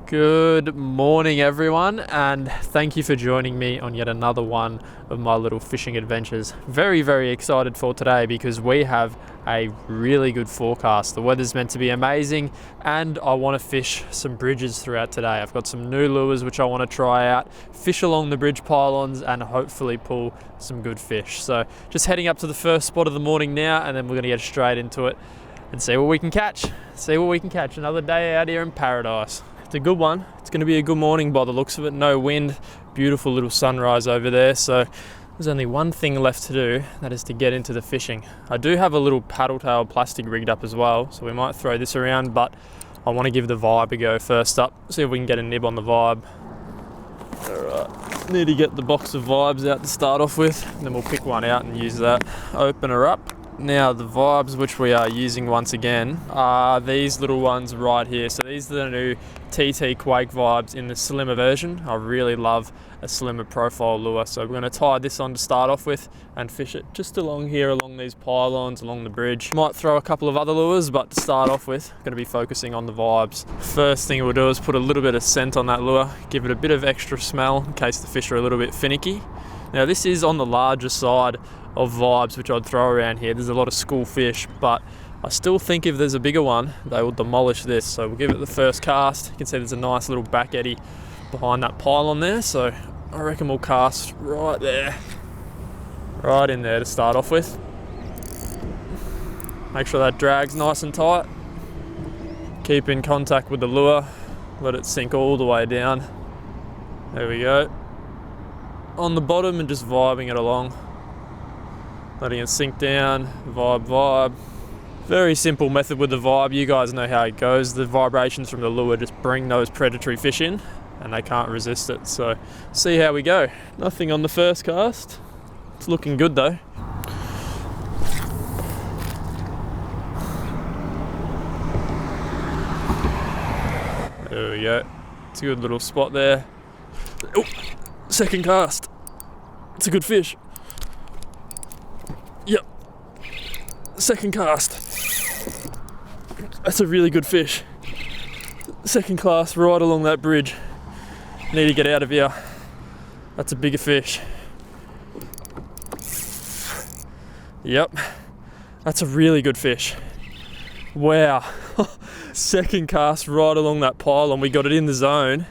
Good morning everyone, and thank you for joining me on yet another one of my little fishing adventures. Very excited for today because we have a really good forecast. The weather's meant to be amazing and I want to fish some bridges throughout today. I've got some new lures which I want to try out, fish along the bridge pylons and hopefully pull some good fish. So just heading up to the first spot of the morning now, and then we're going to get straight into it and see what we can catch. Another day out here in paradise. It's a good one. It's going to be a good morning by the looks of it. No wind, beautiful little sunrise over there. So there's only one thing left to do, that is to get into the fishing. I do have a little paddle tail plastic rigged up as well, so we might throw this around, but I want to give the vibe a go first up. See if we can get a nib on the vibe. Alright, need to get the box of vibes out to start off with, and then we'll pick one out and use that. Open her up. Now the vibes which we are using once again are these little ones right here. So these are the new TT Quake vibes in the slimmer version. I really love a slimmer profile lure, so we're going to tie this on to start off with and fish it just along here, along these pylons, along the bridge. Might throw a couple of other lures, but to start off with, going to be focusing on the vibes. First thing we'll do is put a little bit of scent on that lure, give it a bit of extra smell in case the fish are a little bit finicky. Now this is on the larger side of vibes which I'd throw around here. There's a lot of school fish, but I still think if there's a bigger one, they will demolish this. So we'll give it the first cast. You can see there's a nice little back eddy behind that pylon there. So I reckon we'll cast right there, right in there to start off with. Make sure that drag's nice and tight. Keep in contact with the lure. Let it sink all the way down. There we go. On the bottom and just vibing it along. Letting it sink down, vibe. Very simple method with the vibe. You guys know how it goes. The vibrations from the lure just bring those predatory fish in and they can't resist it. So see how we go. Nothing on the first cast. It's looking good though. There we go. It's a good little spot there. Oh, second cast. It's a good fish. Yep. Second cast. That's a really good fish. Second cast right along that bridge. Need to get out of here. That's a bigger fish. Yep. That's a really good fish. Wow. Second cast right along that pylon. We got it in the zone.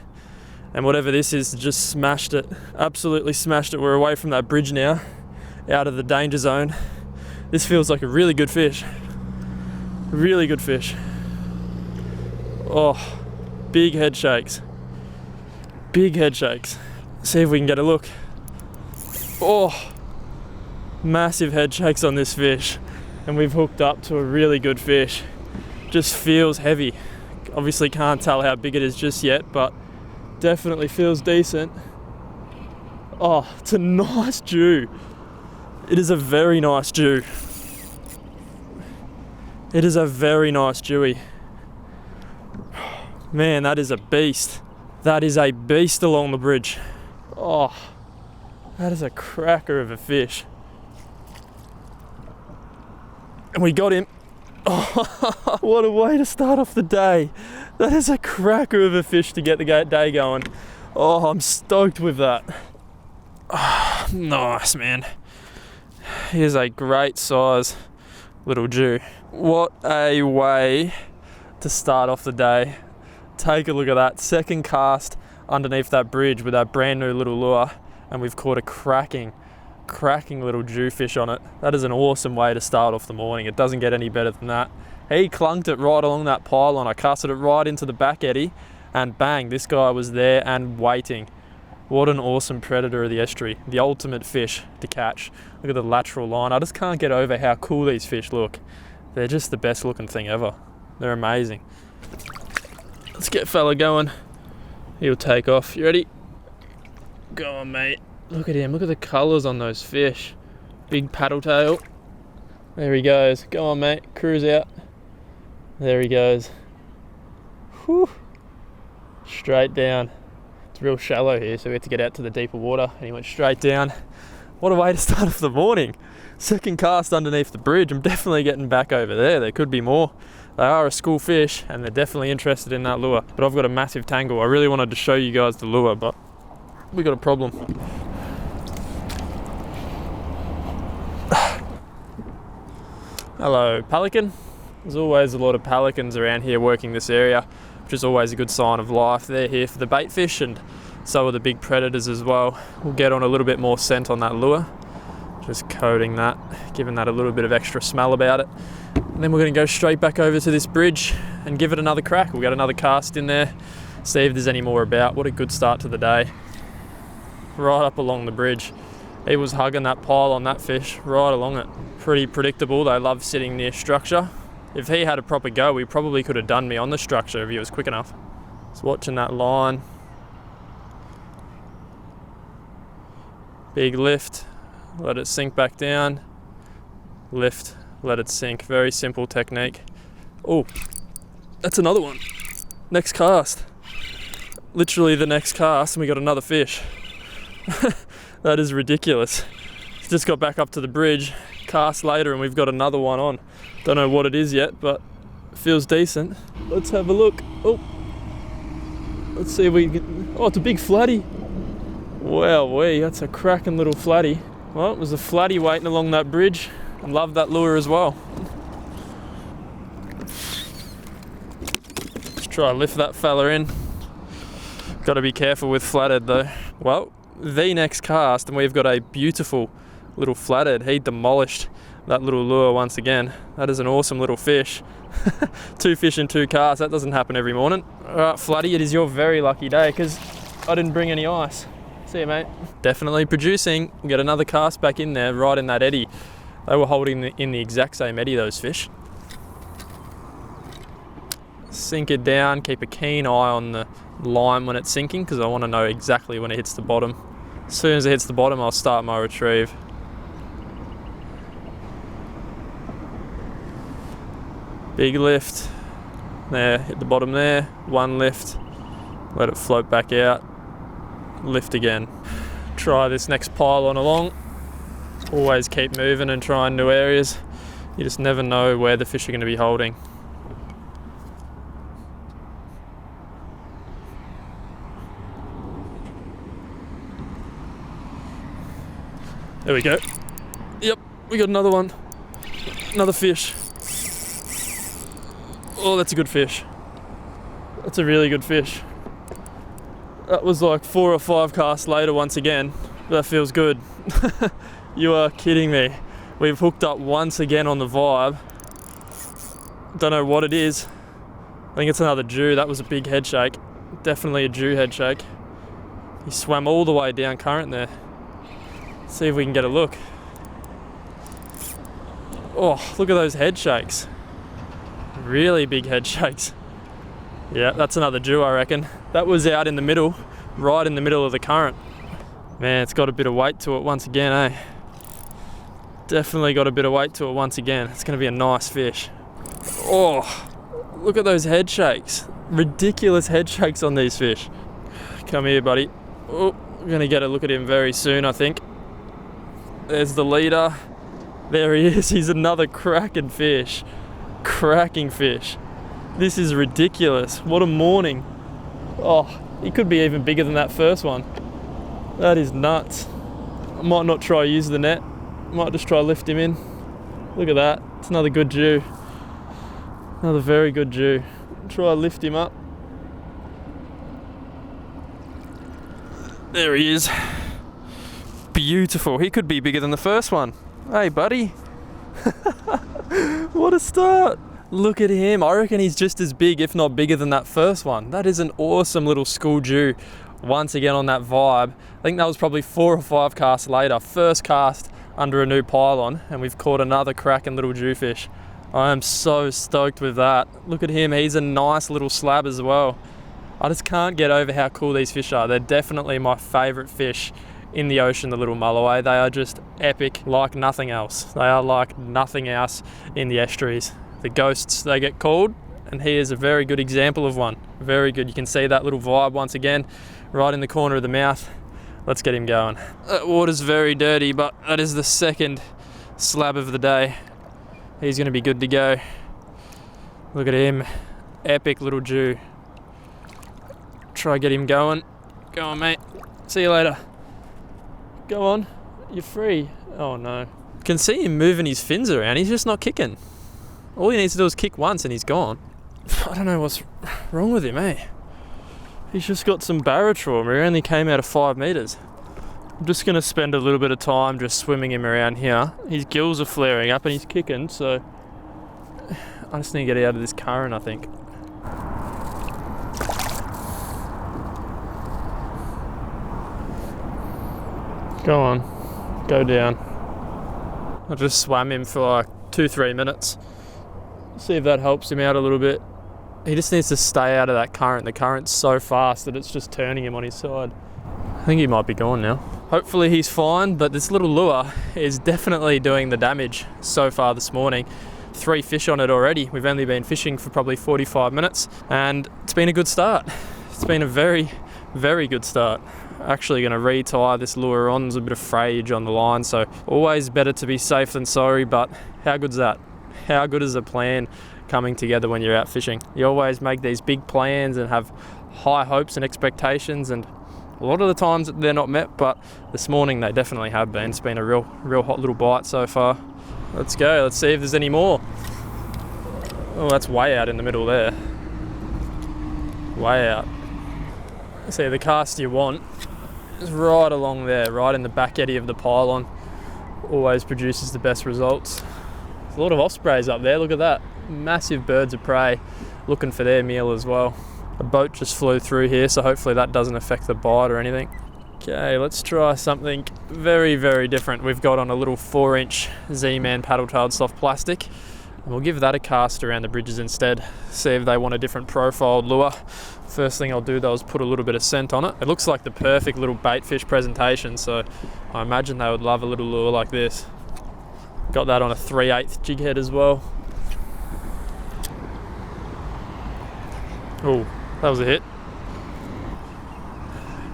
And whatever this is, just smashed it. Absolutely smashed it. We're away from that bridge now. Out of the danger zone. This feels like a really good fish. Really good fish. Oh, big head shakes. Big head shakes. See if we can get a look. Oh, massive head shakes on this fish. And we've hooked up to a really good fish. Just feels heavy. Obviously can't tell how big it is just yet, but definitely feels decent. Oh, it's a nice Jew. It is a very nice Jew. It is a very nice Jewy. Man, that is a beast. That is a beast along the bridge. Oh, that is a cracker of a fish. And we got him. Oh, what a way to start off the day. That is a cracker of a fish to get the day going. Oh, I'm stoked with that. Oh, nice, man. Here's a great size little Jew. What a way to start off the day. Take a look at that. Second cast underneath that bridge with that brand new little lure, and we've caught a cracking little jewfish on it. That is an awesome way to start off the morning. It doesn't get any better than that. He clunked it right along that pylon. I casted it right into the back eddy, and bang, this guy was there and waiting. What an awesome predator of the estuary. The ultimate fish to catch. Look at the lateral line. I just can't get over how cool these fish look. They're just the best looking thing ever. They're amazing. Let's get fella going. He'll take off. You ready? Go on, mate. Look at him. Look at the colours on those fish. Big paddle tail. There he goes. Go on, mate. Cruise out. There he goes. Whew. Straight down. It's real shallow here, so we had to get out to the deeper water, and he went straight down. What a way to start off the morning. Second cast underneath the bridge. I'm definitely getting back over there. There could be more. They are a school fish and they're definitely interested in that lure. But I've got a massive tangle. I really wanted to show you guys the lure, but we got a problem. Hello, pelican. There's always a lot of pelicans around here working this area, which is always a good sign of life. They're here for the bait fish, and so are the big predators as well. We'll get on a little bit more scent on that lure. Just coating that, giving that a little bit of extra smell about it. And then we're going to go straight back over to this bridge and give it another crack. We'll get another cast in there, see if there's any more about. What a good start to the day. Right up along the bridge. He was hugging that pylon, that fish, right along it. Pretty predictable. They love sitting near structure. If he had a proper go, he probably could have done me on the structure if he was quick enough. Just watching that line. Big lift. Let it sink back down. Lift. Let it sink. Very simple technique. Oh, that's another one. Next cast. Literally the next cast and we got another fish. That is ridiculous. Just got back up to the bridge, cast later, and we've got another one on. Don't know what it is yet, but it feels decent. Let's have a look. Oh, let's see if we can. Oh, it's a big flatty. Wow, that's a cracking little flatty. Well, it was a flatty waiting along that bridge. I love that lure as well. Let's try to lift that fella in. Got to be careful with flathead though. Well, the next cast and we've got a beautiful little flathead. He demolished that little lure once again. That is an awesome little fish. 2 fish in 2 casts, that doesn't happen every morning. Alright, Flatty, it is your very lucky day because I didn't bring any ice. See you, mate. Definitely producing. We'll get another cast back in there, right in that eddy. They were holding in the exact same eddy, those fish. Sink it down, keep a keen eye on the line when it's sinking because I want to know exactly when it hits the bottom. As soon as it hits the bottom, I'll start my retrieve. Big lift. There, hit the bottom there. 1 lift. Let it float back out. Lift again. Try this next pylon along. Always keep moving and trying new areas. You just never know where the fish are going to be holding. There we go. Yep, we got another one. Another fish. Oh, that's a good fish. That's a really good fish. That was like 4 or 5 casts later once again. That feels good. You are kidding me. We've hooked up once again on the vibe. Don't know what it is. I think it's another Jew. That was a big head shake. Definitely a Jew head shake. He swam all the way down current there. See if we can get a look. Oh, look at those head shakes. Really big head shakes. Yeah, that's another Jew, I reckon. That was out in the middle, right in the middle of the current. Man, it's got a bit of weight to it once again, eh? Definitely got a bit of weight to it once again. It's going to be a nice fish. Oh, look at those head shakes. Ridiculous head shakes on these fish. Come here, buddy. Oh, we're going to get a look at him very soon, I think. There's the leader. There he is. He's another cracking fish. Cracking fish. This is ridiculous. What a morning. Oh, he could be even bigger than that first one. That is nuts. I might not try to use the net. Might just try to lift him in. Look at that. It's another good Jew. Another very good Jew. Try to lift him up. There he is. Beautiful. He could be bigger than the first one. Hey, buddy. What a start. Look at him. I reckon he's just as big, if not bigger than that first one. That is an awesome little school Jew. Once again on that vibe. I think that was probably 4 or 5 casts later. First cast under a new pylon, and we've caught another cracking little jewfish. I am so stoked with that. Look at him. He's a nice little slab as well. I just can't get over how cool these fish are. They're definitely my favourite fish in the ocean, the little mulloway. They are just epic, like nothing else. They are like nothing else in the estuaries. The ghosts, they get called, and he is a very good example of one. Very good. You can see that little vibe once again, right in the corner of the mouth. Let's get him going. That water's very dirty, but that is the second slab of the day. He's going to be good to go. Look at him. Epic little Jew. Try get him going. Go on, mate. See you later. Go on. You're free. Oh no. Can see him moving his fins around. He's just not kicking. All he needs to do is kick once and he's gone. I don't know what's wrong with him, eh? He's just got some barotrauma. He only came out of 5 meters. I'm just going to spend a little bit of time just swimming him around here. His gills are flaring up and he's kicking, so I just need to get out of this current, I think. Go on, go down. I just swam him for like 2-3 minutes. See if that helps him out a little bit. He just needs to stay out of that current. The current's so fast that it's just turning him on his side. I think he might be gone now. Hopefully he's fine, but this little lure is definitely doing the damage so far this morning. 3 fish on it already. We've only been fishing for probably 45 minutes and it's been a good start. It's been a very, very good start. Actually going to re-tie this lure on. There's a bit of frayage on the line, so always better to be safe than sorry, but how good's that? How good is a plan coming together when you're out fishing? You always make these big plans and have high hopes and expectations, and a lot of the times they're not met, but this morning they definitely have been. It's been a real hot little bite so far. Let's go, let's see if there's any more. Oh, that's way out in the middle there. Way out. See, the cast you want is right along there, right in the back eddy of the pylon. Always produces the best results. There's a lot of ospreys up there, look at that. Massive birds of prey looking for their meal as well. A boat just flew through here, so hopefully that doesn't affect the bite or anything. Okay, let's try something very, very different. We've got on a little 4-inch Z-Man paddle-tailed soft plastic. And we'll give that a cast around the bridges instead. See if they want a different profiled lure. First thing I'll do though is put a little bit of scent on it. It looks like the perfect little bait fish presentation, so I imagine they would love a little lure like this. Got that on a 3/8 jig head as well. Oh, that was a hit.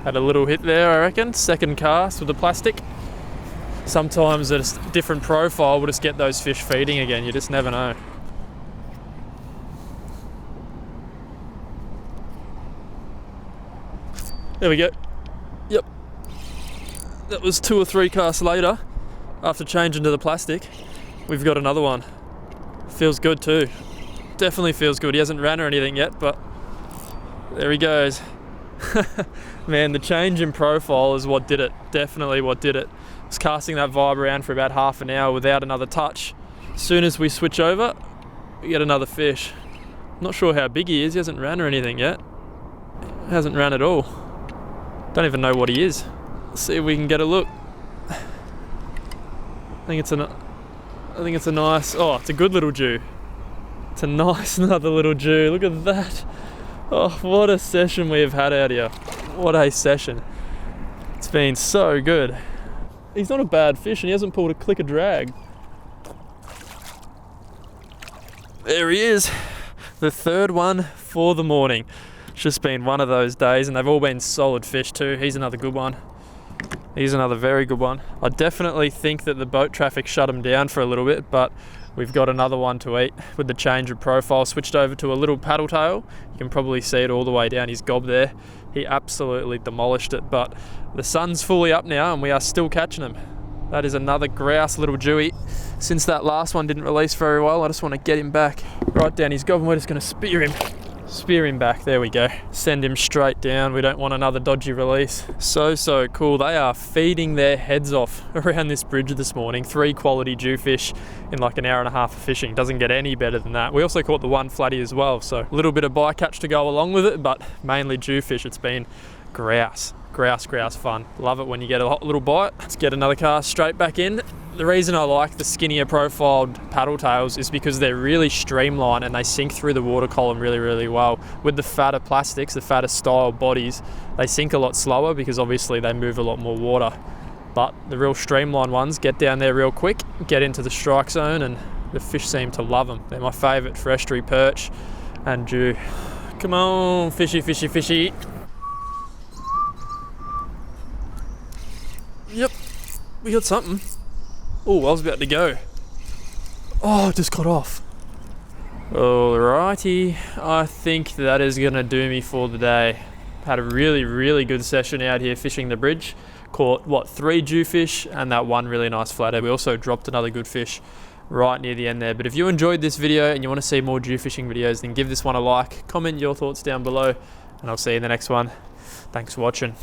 Had a little hit there, I reckon. Second cast with the plastic. Sometimes at a different profile we'll just get those fish feeding again. You just never know. There we go. Yep. That was 2 or 3 casts later. After changing to the plastic, we've got another one. Feels good too. Definitely feels good. He hasn't ran or anything yet, but there he goes. Man, the change in profile is what did it. Definitely what did it. I was casting that vibe around for about half an hour without another touch. As soon as we switch over, we get another fish. Not sure how big he is. He hasn't ran or anything yet. He hasn't ran at all. Don't even know what he is. Let's see if we can get a look. I think it's a nice, oh, it's a good little Jew. It's a nice another little Jew. Look at that. Oh, what a session we have had out here. What a session. It's been so good. He's not a bad fish and he hasn't pulled a click of drag. There he is. The third one for the morning. It's just been one of those days and they've all been solid fish too. He's another good one. He's another very good one. I definitely think that the boat traffic shut him down for a little bit, but we've got another one to eat with the change of profile. Switched over to a little paddle tail. You can probably see it all the way down his gob there. He absolutely demolished it, but the sun's fully up now and we are still catching him. That is another grouse little Jewy. Since that last one didn't release very well, I just want to get him back right down his gob and we're just going to spear him. Spear him back, there we go. Send him straight down. We don't want another dodgy release. So cool. They are feeding their heads off around this bridge this morning. 3 quality jewfish in like an hour and a half of fishing. Doesn't get any better than that. We also caught the 1 flatty as well, so a little bit of bycatch to go along with it, but mainly jewfish. It's been grouse fun. Love it when you get a hot little bite. Let's get another cast straight back in. The reason I like the skinnier profiled paddle tails is because they're really streamlined and they sink through the water column really, really well. With the fatter plastics, the fatter style bodies, they sink a lot slower because obviously they move a lot more water. But the real streamlined ones get down there real quick, get into the strike zone, and the fish seem to love them. They're my favourite for estuary perch and Jew. Come on, fishy, fishy, fishy. Yep, we got something. Oh, I was about to go. Oh, it just got off. Alrighty, I think that is gonna do me for the day. Had a really good session out here fishing the bridge. Caught, what, 3 jewfish and that one really nice flathead. We also dropped another good fish right near the end there. But if you enjoyed this video and you want to see more jewfishing videos, then give this one a like, comment your thoughts down below, and I'll see you in the next one. Thanks for watching.